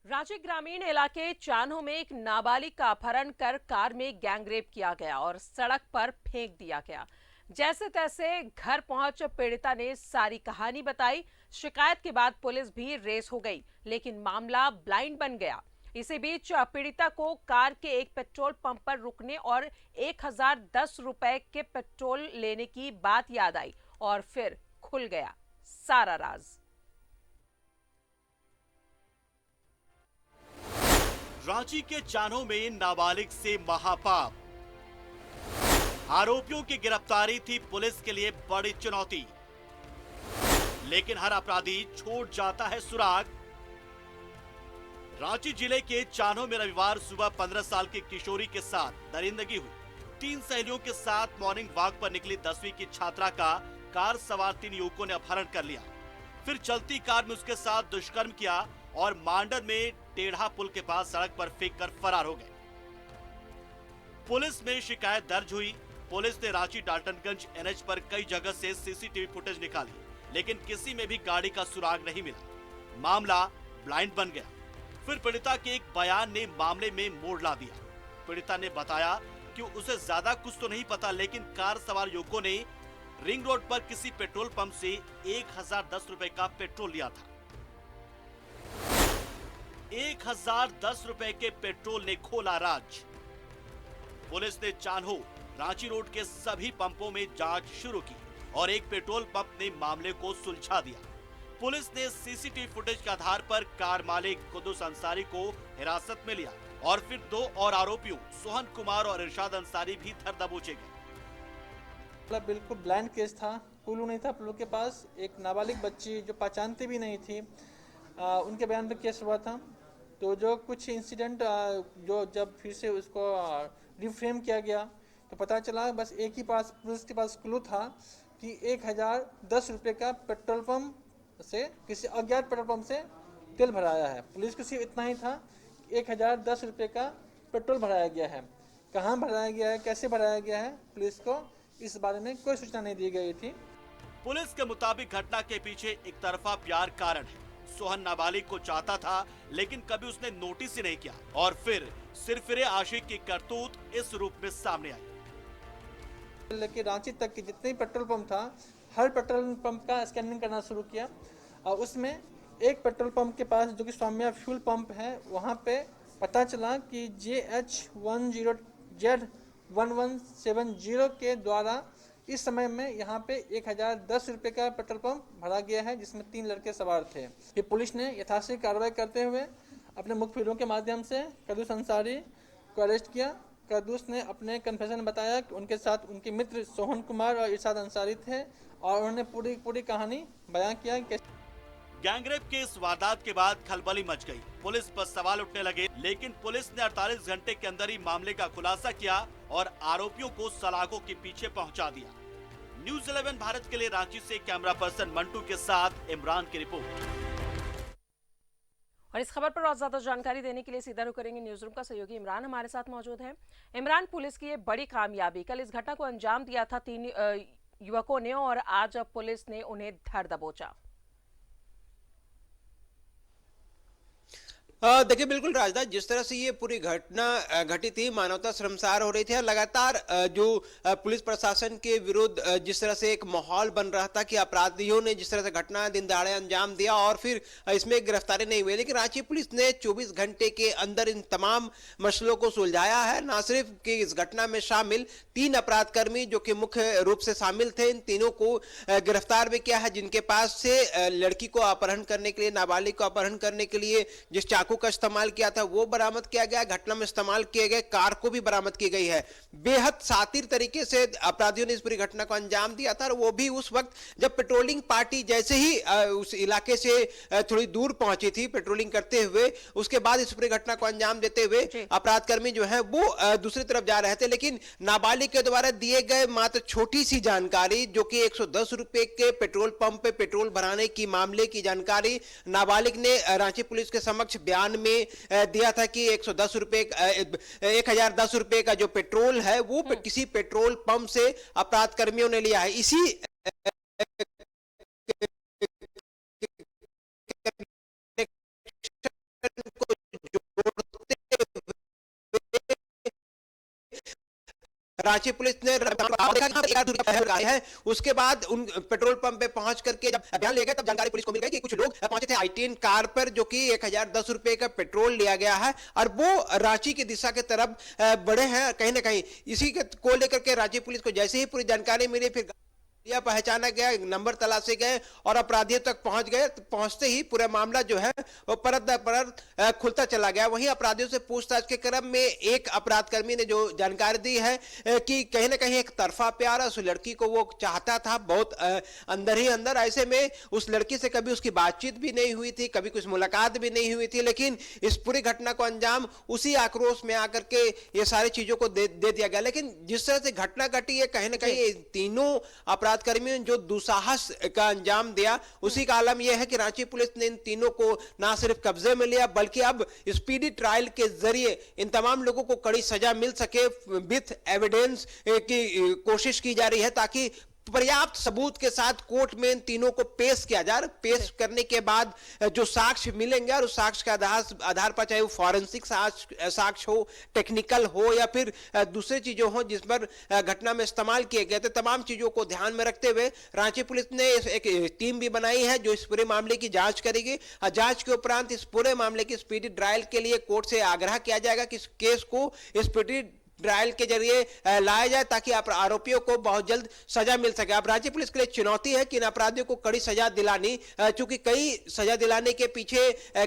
रांची ग्रामीण इलाके चान्हो में एक नाबालिग का अपहरण कर कार में गैंगरेप किया गया और सड़क पर फेंक दिया गया। जैसे तैसे घर पहुंच पीड़िता ने सारी कहानी बताई। शिकायत के बाद पुलिस भी रेस हो गई, लेकिन मामला ब्लाइंड बन गया। इसी बीच पीड़िता को कार के एक पेट्रोल पंप पर रुकने और 1010 रुपए के पेट्रोल लेने की बात याद आई और फिर खुल गया सारा राज। रांची के चान्हो में नाबालिग से महापाप। आरोपियों की गिरफ्तारी थी पुलिस के लिए बड़ी चुनौती, लेकिन हर अपराधी छोड़ जाता है सुराग। रांची जिले के चान्हो में रविवार सुबह 15 साल की किशोरी के साथ दरिंदगी हुई। 3 सहेलियों के साथ मॉर्निंग वॉक पर निकली 10वीं की छात्रा का कार सवार 3 युवकों ने अपहरण कर लिया। फिर चलती कार में उसके साथ दुष्कर्म किया और मांडर में टेढ़ा पुल के पास सड़क पर फेंककर फरार हो गए। पुलिस में शिकायत दर्ज हुई। पुलिस ने रांची डाल्टनगंज एनएच पर कई जगह से सीसीटीवी फुटेज निकाली, लेकिन किसी में भी गाड़ी का सुराग नहीं मिला। मामला ब्लाइंड बन गया। फिर पीड़िता के एक बयान ने मामले में मोड़ ला दिया। पीड़िता ने बताया कि उसे ज्यादा कुछ तो नहीं पता, लेकिन कार सवार युवकों ने रिंग रोड पर किसी पेट्रोल पंप से 1010 रुपए का पेट्रोल लिया था। 1010 रुपए के पेट्रोल ने खोला राज। पुलिस ने चान्हो रांची रोड के सभी पंपों में जांच शुरू की और एक पेट्रोल पंप ने मामले को सुलझा दिया। पुलिस ने सीसीटीवी फुटेज के आधार पर कार मालिक कुद्दूस अंसारी को हिरासत में लिया और फिर 2 और आरोपियों सोहन कुमार और इरशाद अंसारी भी धर दबोचे गए। मतलब बिल्कुल ब्लाइंड केस था। पुलू नहीं था, पुलू के पास एक नाबालिग बच्ची जो पहचानती भी नहीं थी, उनके बयान पर केस हुआ था। तो जो कुछ इंसिडेंट जो जब फिर से उसको रिफ्रेम किया गया तो पता चला बस एक ही पास पुलिस के पास क्लू था कि 1010 रुपये का पेट्रोल पंप से किसी अज्ञात पेट्रोल पंप से तेल भराया है। पुलिस को सिर्फ इतना ही था कि 1010 रुपये का पेट्रोल भराया गया है। कहाँ भराया गया है, कैसे भराया गया है, पुलिस को इस बारे में कोई सूचना नहीं दी गई थी। पुलिस के मुताबिक घटना के पीछे एक तरफा प्यार कारण है। सोहन नाबालिग को चाहता था, लेकिन कभी उसने नोटिस ही नहीं किया और फिर सिरफिरे आशिक की करतूत इस रूप में सामने आई। लेकिन रांची तक के जितने पेट्रोल पंप था, हर पेट्रोल पंप का स्कैनिंग करना शुरू किया और उसमें एक पेट्रोल पंप के पास जो कि स्वाम्या फ्यूल पंप है, वहां पे पता चला कि JH10Z1170 के द्वारा इस समय में यहाँ पे 1010 रुपये का पेट्रोल पंप भरा गया है, जिसमें 3 लड़के सवार थे। ये पुलिस ने यथाशीघ्र कार्रवाई करते हुए अपने मुखबिरों के माध्यम से कुद्दूस अंसारी को अरेस्ट किया। कुद्दूस ने अपने कन्फेशन में बताया कि उनके साथ उनके मित्र सोहन कुमार और इरशाद अंसारी थे और उन्होंने पूरी कहानी बयां किया। गैंगरेप के इस वारदात के बाद खलबली मच गई। पुलिस पर सवाल उठने लगे, लेकिन पुलिस ने 48 घंटे के अंदर ही मामले का खुलासा किया और आरोपियों को सलाखों के पीछे पहुंचा दिया। न्यूज़ 11 भारत के लिए रांची से कैमरा पर्सन मंटू के साथ इमरान की रिपोर्ट। और इस खबर पर और ज्यादा जानकारी देने के लिए सीधा रुख करेंगे न्यूज रूम का सहयोगी इमरान हमारे साथ मौजूद है। इमरान, पुलिस की ये बड़ी कामयाबी, कल इस घटना को अंजाम दिया था 3 युवकों ने और आज पुलिस ने उन्हें धर दबोचा। देखिए बिल्कुल राजदा, जिस तरह से ये पूरी घटना घटी थी, मानवता शर्मसार हो रही थी और लगातार जो पुलिस प्रशासन के विरुद्ध जिस तरह से एक माहौल बन रहा था कि अपराधियों ने जिस तरह से घटना दिन दहाड़े अंजाम दिया और फिर इसमें गिरफ्तारी नहीं हुई, लेकिन रांची पुलिस ने 24 घंटे के अंदर इन तमाम मसलों को सुलझाया है। न सिर्फ कि इस घटना में शामिल 3 अपराधकर्मी जो कि मुख्य रूप से शामिल थे, इन तीनों को गिरफ्तार भी किया है, जिनके पास से लड़की को अपहरण करने के लिए, नाबालिग को अपहरण करने के लिए जिस चाकू का इस्तेमाल किया था वो बरामद किया गया। घटना में इस्तेमाल किए गए कार को भी बरामद की गई है। बेहद शातिर तरीके से अपराधियों ने इस पूरी घटना को अंजाम दिया था और वो भी उस वक्त जब पेट्रोलिंग पार्टी जैसे ही उस इलाके से थोड़ी दूर पहुंची थी पेट्रोलिंग करते हुए, उसके बाद इस पूरी घटना को अंजाम देते हुए अपराधकर्मी जो है वो दूसरी तरफ जा रहे थे। लेकिन नाबालिग के द्वारा दिए गए मात्र छोटी सी जानकारी, जो कि 110 रुपए के पेट्रोल पंप पे पेट्रोल भराने की मामले की जानकारी नाबालिग ने रांची पुलिस के समक्ष बयान में दिया था कि 110 रुपए 1010 रुपए का जो पेट्रोल है वो किसी पेट्रोल पंप से अपराध कर्मियों ने लिया है। इसी को रांची पुलिस ने है। उसके बाद उन पेट्रोल पंप पे पहुंच करके जब बयान ले गए तब जानकारी पुलिस को मिल गई कि कुछ लोग पहुंचे थे i10 कार पर, जो कि 1010 रुपए का पेट्रोल लिया गया है और वो रांची की दिशा के तरफ बढ़े हैं कहीं ना कहीं। इसी को लेकर के रांची पुलिस को जैसे ही पूरी जानकारी मिली, फिर यह पहचाना गया, नंबर तलाशे गए और अपराधियों तक पहुंच गए। तो पहुंचते ही पूरा मामला जो है वो परत दर परत खुलता चला गया। वहीं अपराधियों से पूछताछ के क्रम में एक अपराधकर्मी ने जो जानकारी दी है कि कहीं ना कहीं एक तरफा प्यार, उस लड़की को वो चाहता था बहुत अंदर ही अंदर। ऐसे में उस लड़की से कभी उसकी बातचीत भी नहीं हुई थी, कभी कुछ मुलाकात भी नहीं हुई थी, लेकिन इस पूरी घटना को अंजाम उसी आक्रोश में आकर के ये सारी चीजों को दे दिया गया। लेकिन जिस तरह से घटना घटी है, कहीं ना कहीं तीनों अपराध कर्मियों ने जो दुसाहस का अंजाम दिया, उसी का आलम यह है कि रांची पुलिस ने इन तीनों को ना सिर्फ कब्जे में लिया बल्कि अब स्पीडी ट्रायल के जरिए इन तमाम लोगों को कड़ी सजा मिल सके विथ एविडेंस की कोशिश की जा रही है, ताकि पर्याप्त सबूत के साथ कोर्ट में इन तीनों को पेश किया जाए। पेश करने के बाद जो साक्ष्य मिलेंगे और उस साक्ष्य के आधार पर, चाहे वो फॉरेंसिक साक्ष्य हो, टेक्निकल हो या फिर दूसरी चीजों हो जिस पर घटना में इस्तेमाल किए गए थे, तमाम चीजों को ध्यान में रखते हुए रांची पुलिस ने एक टीम भी बनाई है जो इस पूरे मामले की जांच करेगी। जांच के उपरांत इस पूरे मामले की स्पीडी ट्रायल के लिए कोर्ट से आग्रह किया जाएगा कि इस केस को स्पीडी ट्रायल के जरिए लाया जाए ताकि आरोपियों को बहुत जल्द सजा मिल सके। अब राज्य पुलिस के लिए चुनौती है कि इन अपराधियों को कड़ी सजा दिलानी, क्योंकि कई सजा दिलाने के पीछे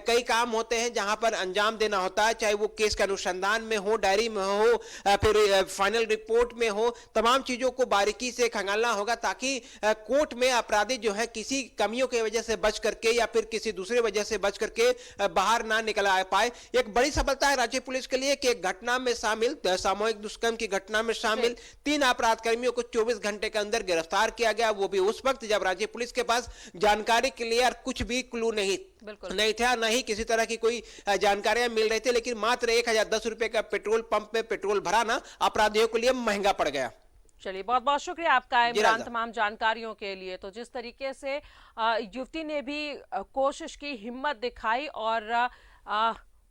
कई काम होते हैं जहां पर अंजाम देना होता है, चाहे वो केस के अनुसंधान में हो, डायरी में हो, फिर फाइनल रिपोर्ट में हो, तमाम चीजों को बारीकी से खंगालना होगा ताकि कोर्ट में अपराधी जो है किसी कमियों की वजह से बच करके या फिर किसी दूसरे वजह से बच करके बाहर ना निकल आ पाए। एक बड़ी सफलता है राज्य पुलिस के लिए कि एक घटना में शामिल सामूहिक दुष्कर्म की घटना में शामिल 3 अपराध कर्मियों को 24 घंटे के अंदर गिरफ्तार किया गया, वो भी उस वक्त जब राज्य पुलिस के पास जानकारी के लिए कुछ भी क्लू नहीं था, न ही किसी तरह की कोई जानकारियां मिल रही थी। लेकिन मात्र 1010 रुपए का पेट्रोल पंप में पेट्रोल भराना अपराधियों के लिए महंगा पड़ गया। चलिए, बहुत बहुत शुक्रिया आपका इमरान तमाम जानकारियों के लिए। तो जिस तरीके से युवती ने भी कोशिश की, हिम्मत दिखाई और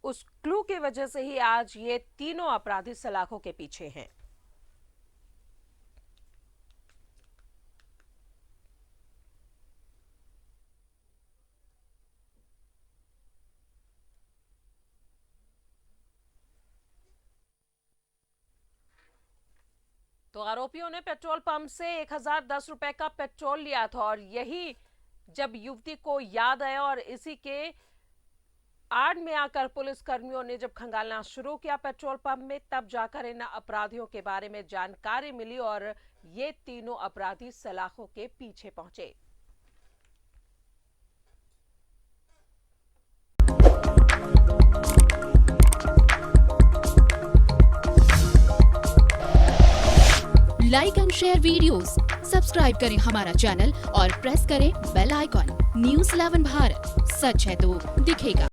उस क्लू की वजह से ही आज ये तीनों अपराधी सलाखों के पीछे हैं। तो आरोपियों ने पेट्रोल पंप से 1010 रुपए का पेट्रोल लिया था और यही जब युवती को याद आया और इसी के आड़ में आकर पुलिस कर्मियों ने जब खंगालना शुरू किया पेट्रोल पंप में, तब जाकर इन अपराधियों के बारे में जानकारी मिली और ये तीनों अपराधी सलाखों के पीछे पहुंचे। Like and share videos, subscribe करें हमारा चैनल और प्रेस करें बेल आइकॉन। न्यूज़ 11 भारत, सच है तो दिखेगा।